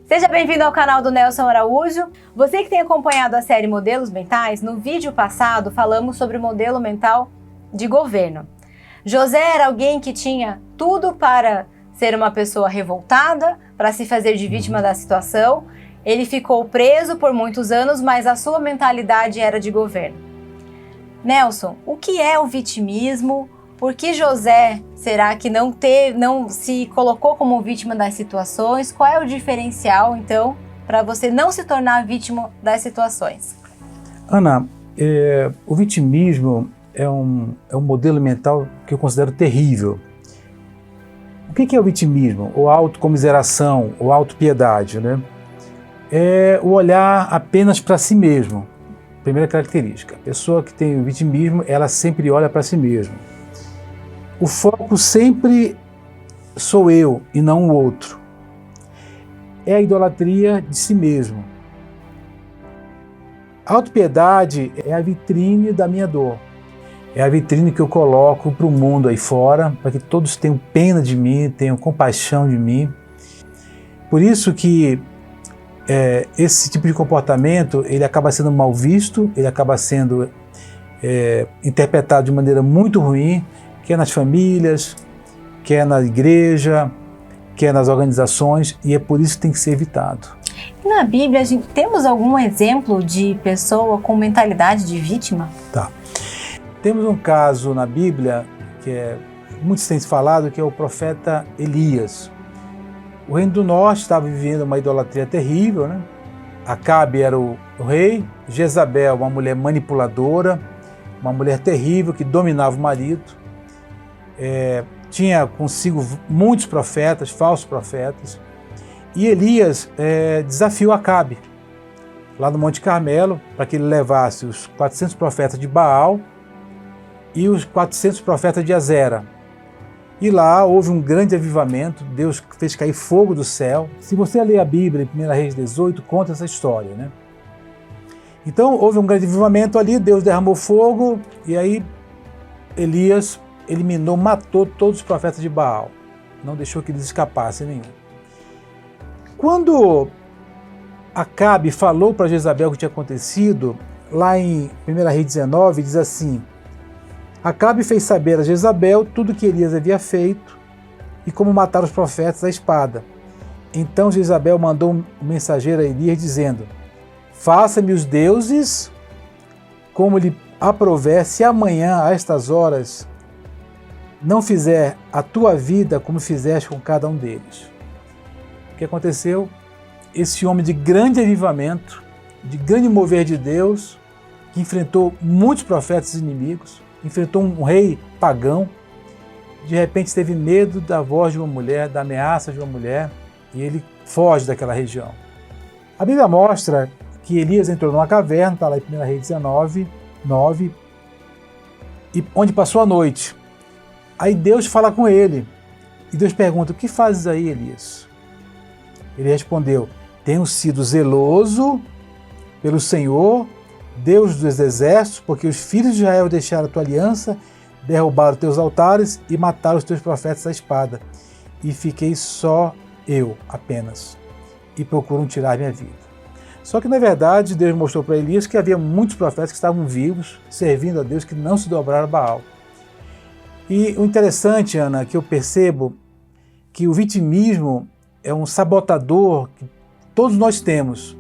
Seja bem-vindo ao canal do Nelson Araújo. Você que tem acompanhado a série Modelos Mentais, no vídeo passado falamos sobre o modelo mental de governo. José era alguém que tinha tudo para ser uma pessoa revoltada, para se fazer de vítima da situação. Ele ficou preso por muitos anos, mas a sua mentalidade era de governo. Nelson, o que é o vitimismo? Por que José será que não se colocou como vítima das situações? Qual é o diferencial, então, para você não se tornar vítima das situações? Ana, o vitimismo é um modelo mental que eu considero terrível. O que é o vitimismo? Ou autocomiseração, ou autopiedade, né? É o olhar apenas para si mesmo. Primeira característica. A pessoa que tem o vitimismo, ela sempre olha para si mesma. O foco sempre sou eu e não o outro. É a idolatria de si mesmo. A autopiedade é a vitrine da minha dor. É a vitrine que eu coloco para o mundo aí fora, para que todos tenham pena de mim, tenham compaixão de mim. Por isso que esse tipo de comportamento ele acaba sendo mal visto, ele acaba sendo interpretado de maneira muito ruim, quer nas famílias, quer na igreja, quer nas organizações, e é por isso que tem que ser evitado. Na Bíblia, temos algum exemplo de pessoa com mentalidade de vítima? Tá. Temos um caso na Bíblia que muito tem se falado, que é o profeta Elias. O reino do norte estava vivendo uma idolatria terrível, né? Acabe era o rei, Jezabel, uma mulher manipuladora, uma mulher terrível que dominava o marido. Tinha consigo muitos profetas, falsos profetas, e Elias desafiou Acabe, lá no Monte Carmelo, para que ele levasse os 400 profetas de Baal e os 400 profetas de Azera. E lá houve um grande avivamento, Deus fez cair fogo do céu. Se você ler a Bíblia em 1 Reis 18, conta essa história, né? Então houve um grande avivamento ali, Deus derramou fogo, e aí Elias eliminou, matou todos os profetas de Baal. Não deixou que eles escapassem nenhum. Quando Acabe falou para Jezabel o que tinha acontecido, lá em 1 Reis 19, diz assim: Acabe fez saber a Jezabel tudo que Elias havia feito e como matar os profetas à espada. Então Jezabel mandou um mensageiro a Elias dizendo: faça-me os deuses como lhe aprouver, se amanhã a estas horas não fizer a tua vida como fizeste com cada um deles. O que aconteceu? Esse homem de grande avivamento, de grande mover de Deus, que enfrentou muitos profetas inimigos, enfrentou um rei pagão, de repente teve medo da voz de uma mulher, da ameaça de uma mulher, e ele foge daquela região. A Bíblia mostra que Elias entrou numa caverna, está lá em 1 Reis 19, 9, e onde passou a noite. Aí Deus fala com ele, e Deus pergunta: o que fazes aí, Elias? Ele respondeu: tenho sido zeloso pelo Senhor, Deus dos exércitos, porque os filhos de Israel deixaram a tua aliança, derrubaram os teus altares e mataram os teus profetas à espada. E fiquei só eu, apenas, e procuram tirar minha vida. Só que, na verdade, Deus mostrou para Elias que havia muitos profetas que estavam vivos, servindo a Deus, que não se dobraram a Baal. E o interessante, Ana, que eu percebo que o vitimismo é um sabotador que todos nós temos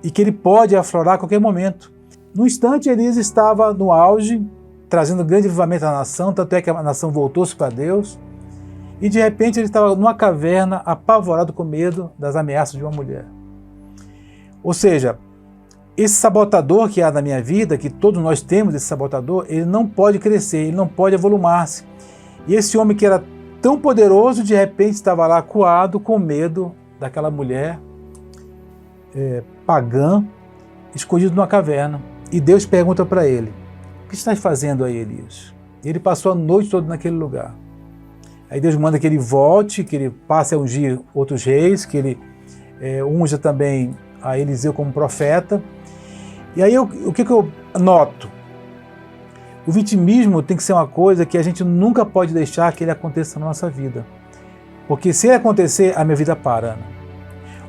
e que ele pode aflorar a qualquer momento. No instante, Elias estava no auge, trazendo grande avivamento à nação, tanto é que a nação voltou-se para Deus, e de repente ele estava numa caverna, apavorado com medo das ameaças de uma mulher. Ou seja, esse sabotador que há na minha vida, que todos nós temos esse sabotador, ele não pode crescer, ele não pode avolumar-se. E esse homem que era tão poderoso, de repente estava lá acuado, com medo daquela mulher pagã, escondido numa caverna. E Deus pergunta para ele: o que estás fazendo aí, Elias? E ele passou a noite toda naquele lugar. Aí Deus manda que ele volte, que ele passe a ungir outros reis, que ele unja também a Eliseu como profeta. E aí o que eu noto? O vitimismo tem que ser uma coisa que a gente nunca pode deixar que ele aconteça na nossa vida. Porque se ele acontecer, a minha vida para, Ana.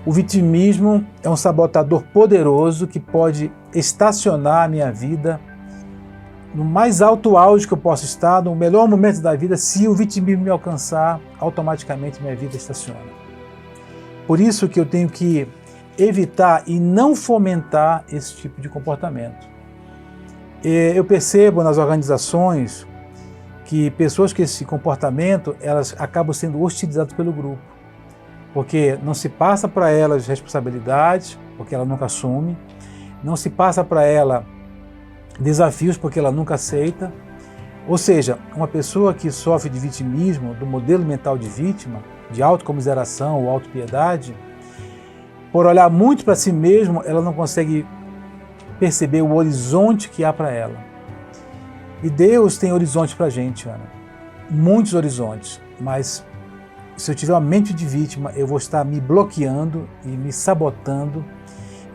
O vitimismo é um sabotador poderoso que pode estacionar a minha vida no mais alto auge que eu posso estar, no melhor momento da vida. Se o vitimismo me alcançar, automaticamente minha vida estaciona. Por isso que eu tenho que evitar e não fomentar esse tipo de comportamento. Eu percebo nas organizações que pessoas com esse comportamento, elas acabam sendo hostilizadas pelo grupo, porque não se passa para elas responsabilidades, porque ela nunca assume, não se passa para ela desafios, porque ela nunca aceita. Ou seja, uma pessoa que sofre de vitimismo, do modelo mental de vítima, de autocomiseração ou autopiedade, por olhar muito para si mesmo, ela não consegue perceber o horizonte que há para ela. E Deus tem horizonte para a gente, Ana. Muitos horizontes. Mas se eu tiver uma mente de vítima, eu vou estar me bloqueando e me sabotando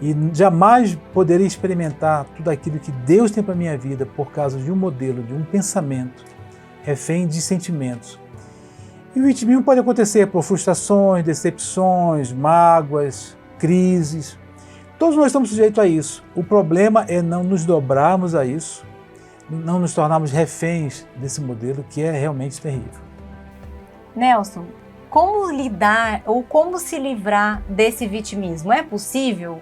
e jamais poderei experimentar tudo aquilo que Deus tem para a minha vida por causa de um modelo, de um pensamento, refém de sentimentos. E o vitimismo pode acontecer por frustrações, decepções, mágoas, crises. Todos nós estamos sujeitos a isso. O problema é não nos dobrarmos a isso, não nos tornarmos reféns desse modelo que é realmente terrível. Nelson, como lidar ou como se livrar desse vitimismo? É possível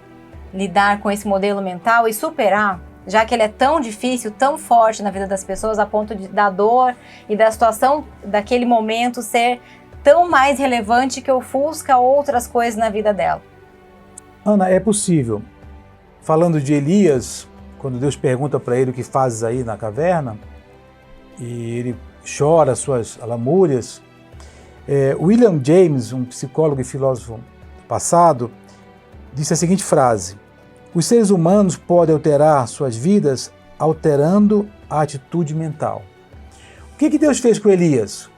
lidar com esse modelo mental e superar, já que ele é tão difícil, tão forte na vida das pessoas, a ponto da dor e da situação daquele momento ser tão mais relevante que ofusca outras coisas na vida dela? Ana, é possível. Falando de Elias, quando Deus pergunta para ele o que fazes aí na caverna, e ele chora suas lamúrias, William James, um psicólogo e filósofo passado, disse a seguinte frase: os seres humanos podem alterar suas vidas alterando a atitude mental. O que Deus fez com Elias?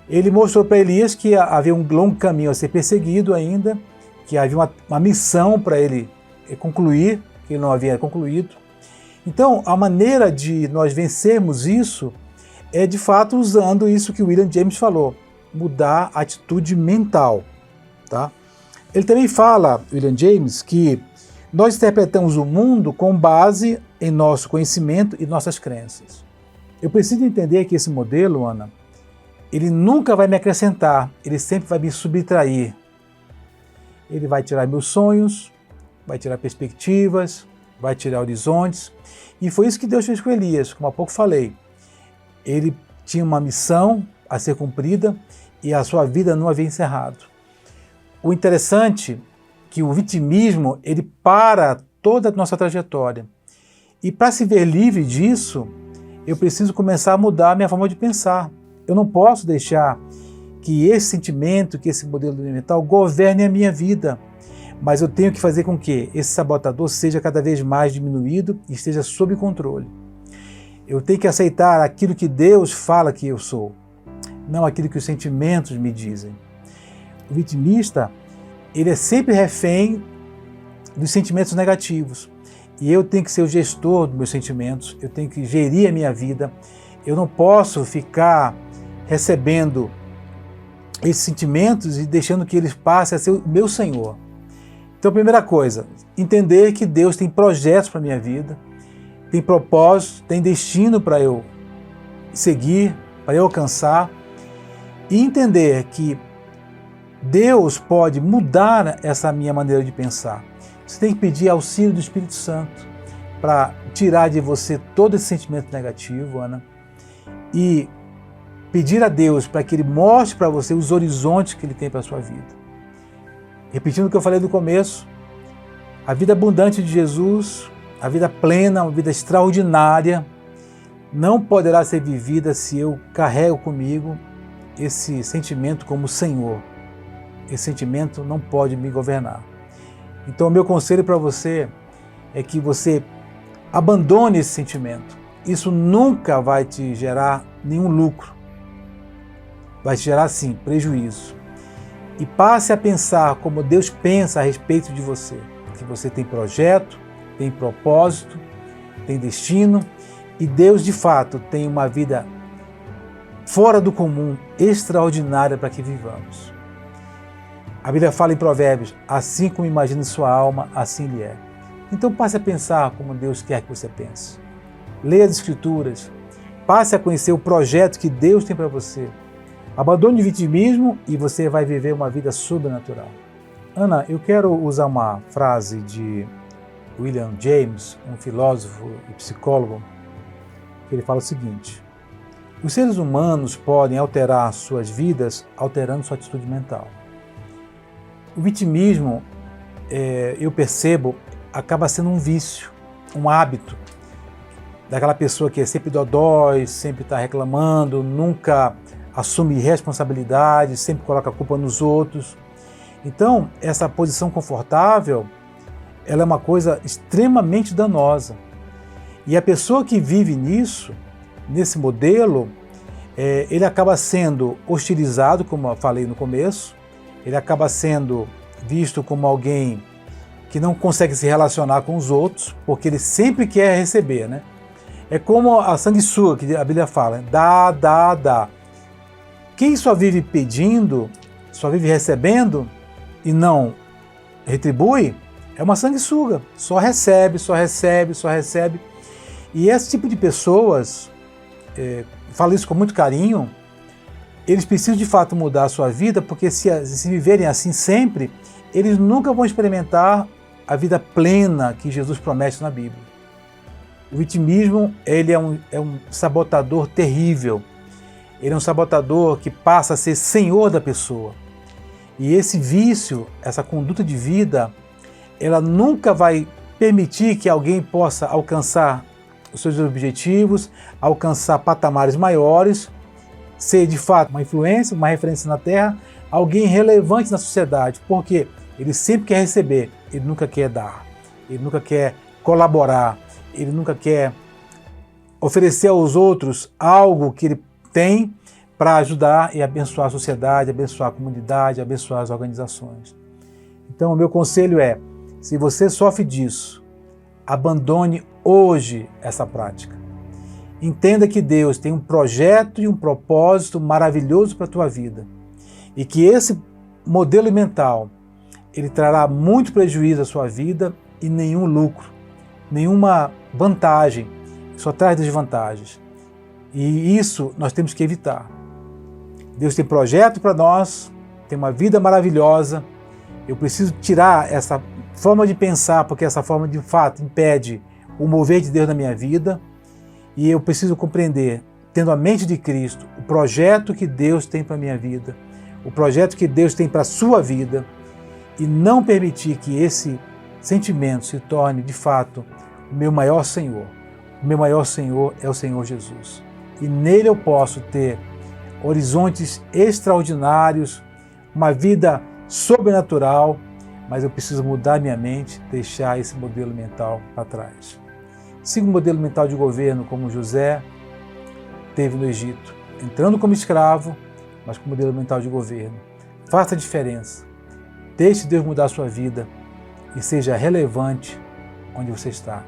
Ele mostrou para Elias que havia um longo caminho a ser perseguido ainda, que havia uma missão para ele concluir, que ele não havia concluído. Então, a maneira de nós vencermos isso é, de fato, usando isso que William James falou, mudar a atitude mental. Tá? Ele também fala, William James, que nós interpretamos o mundo com base em nosso conhecimento e nossas crenças. Eu preciso entender que esse modelo, Ana, ele nunca vai me acrescentar, ele sempre vai me subtrair. Ele vai tirar meus sonhos, vai tirar perspectivas, vai tirar horizontes. E foi isso que Deus fez com Elias, como há pouco falei. Ele tinha uma missão a ser cumprida e a sua vida não havia encerrado. O interessante é que o vitimismo, ele para toda a nossa trajetória. E para se ver livre disso, eu preciso começar a mudar a minha forma de pensar. Eu não posso deixar que esse sentimento, que esse modelo mental governe a minha vida. Mas eu tenho que fazer com que esse sabotador seja cada vez mais diminuído e esteja sob controle. Eu tenho que aceitar aquilo que Deus fala que eu sou, não aquilo que os sentimentos me dizem. O vitimista, ele é sempre refém dos sentimentos negativos. E eu tenho que ser o gestor dos meus sentimentos, eu tenho que gerir a minha vida. Eu não posso ficar recebendo esses sentimentos e deixando que eles passem a ser o meu Senhor. Então, a primeira coisa, entender que Deus tem projetos para a minha vida, tem propósitos, tem destino para eu seguir, para eu alcançar, e entender que Deus pode mudar essa minha maneira de pensar. Você tem que pedir auxílio do Espírito Santo para tirar de você todo esse sentimento negativo, Ana, e pedir a Deus para que Ele mostre para você os horizontes que Ele tem para a sua vida. Repetindo o que eu falei no começo, a vida abundante de Jesus, a vida plena, uma vida extraordinária, não poderá ser vivida se eu carrego comigo esse sentimento como Senhor. Esse sentimento não pode me governar. Então, o meu conselho para você é que você abandone esse sentimento. Isso nunca vai te gerar nenhum lucro. Vai te gerar, sim, prejuízo. E passe a pensar como Deus pensa a respeito de você. Que você tem projeto, tem propósito, tem destino, e Deus, de fato, tem uma vida fora do comum, extraordinária para que vivamos. A Bíblia fala em Provérbios, assim como imagina sua alma, assim ele é. Então passe a pensar como Deus quer que você pense. Leia as Escrituras, passe a conhecer o projeto que Deus tem para você. Abandone o vitimismo e você vai viver uma vida sobrenatural. Ana, eu quero usar uma frase de William James, um filósofo e psicólogo, que ele fala o seguinte: os seres humanos podem alterar suas vidas alterando sua atitude mental. O vitimismo, eu percebo, acaba sendo um vício, um hábito daquela pessoa que é sempre dodói, sempre está reclamando, nunca assume responsabilidade, sempre coloca a culpa nos outros. Então, essa posição confortável, ela é uma coisa extremamente danosa. E a pessoa que vive nisso, nesse modelo, ele acaba sendo hostilizado, como eu falei no começo, ele acaba sendo visto como alguém que não consegue se relacionar com os outros, porque ele sempre quer receber, né? É como a sanguessuga que a Bíblia fala, dá, dá, dá. Quem só vive pedindo, só vive recebendo e não retribui, é uma sanguessuga, só recebe, só recebe, só recebe. E esse tipo de pessoas, falo isso com muito carinho, eles precisam de fato mudar a sua vida, porque se viverem assim sempre, eles nunca vão experimentar a vida plena que Jesus promete na Bíblia. O vitimismo, ele é um sabotador terrível. Ele é um sabotador que passa a ser senhor da pessoa. E esse vício, essa conduta de vida, ela nunca vai permitir que alguém possa alcançar os seus objetivos, alcançar patamares maiores, ser de fato uma influência, uma referência na Terra, alguém relevante na sociedade, porque ele sempre quer receber, ele nunca quer dar, ele nunca quer colaborar, ele nunca quer oferecer aos outros algo que ele tem para ajudar e abençoar a sociedade, abençoar a comunidade, abençoar as organizações. Então, o meu conselho é, se você sofre disso, abandone hoje essa prática. Entenda que Deus tem um projeto e um propósito maravilhoso para a tua vida e que esse modelo mental, ele trará muito prejuízo à sua vida e nenhum lucro, nenhuma vantagem, só traz desvantagens. E isso nós temos que evitar. Deus tem projeto para nós, tem uma vida maravilhosa. Eu preciso tirar essa forma de pensar, porque essa forma de fato impede o mover de Deus na minha vida. E eu preciso compreender, tendo a mente de Cristo, o projeto que Deus tem para a minha vida, o projeto que Deus tem para a sua vida, e não permitir que esse sentimento se torne, de fato, o meu maior Senhor. O meu maior Senhor é o Senhor Jesus. E nele eu posso ter horizontes extraordinários, uma vida sobrenatural, mas eu preciso mudar minha mente, deixar esse modelo mental para trás. Siga o modelo mental de governo como José teve no Egito, entrando como escravo, mas com o modelo mental de governo. Faça a diferença. Deixe Deus mudar a sua vida e seja relevante onde você está.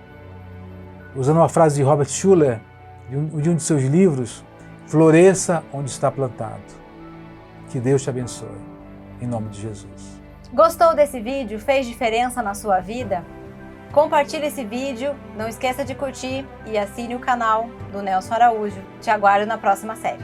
Usando uma frase de Robert Schuller, de um de seus livros, floresça onde está plantado. Que Deus te abençoe. Em nome de Jesus. Gostou desse vídeo? Fez diferença na sua vida? Compartilhe esse vídeo, não esqueça de curtir e assine o canal do Nelson Araújo. Te aguardo na próxima série.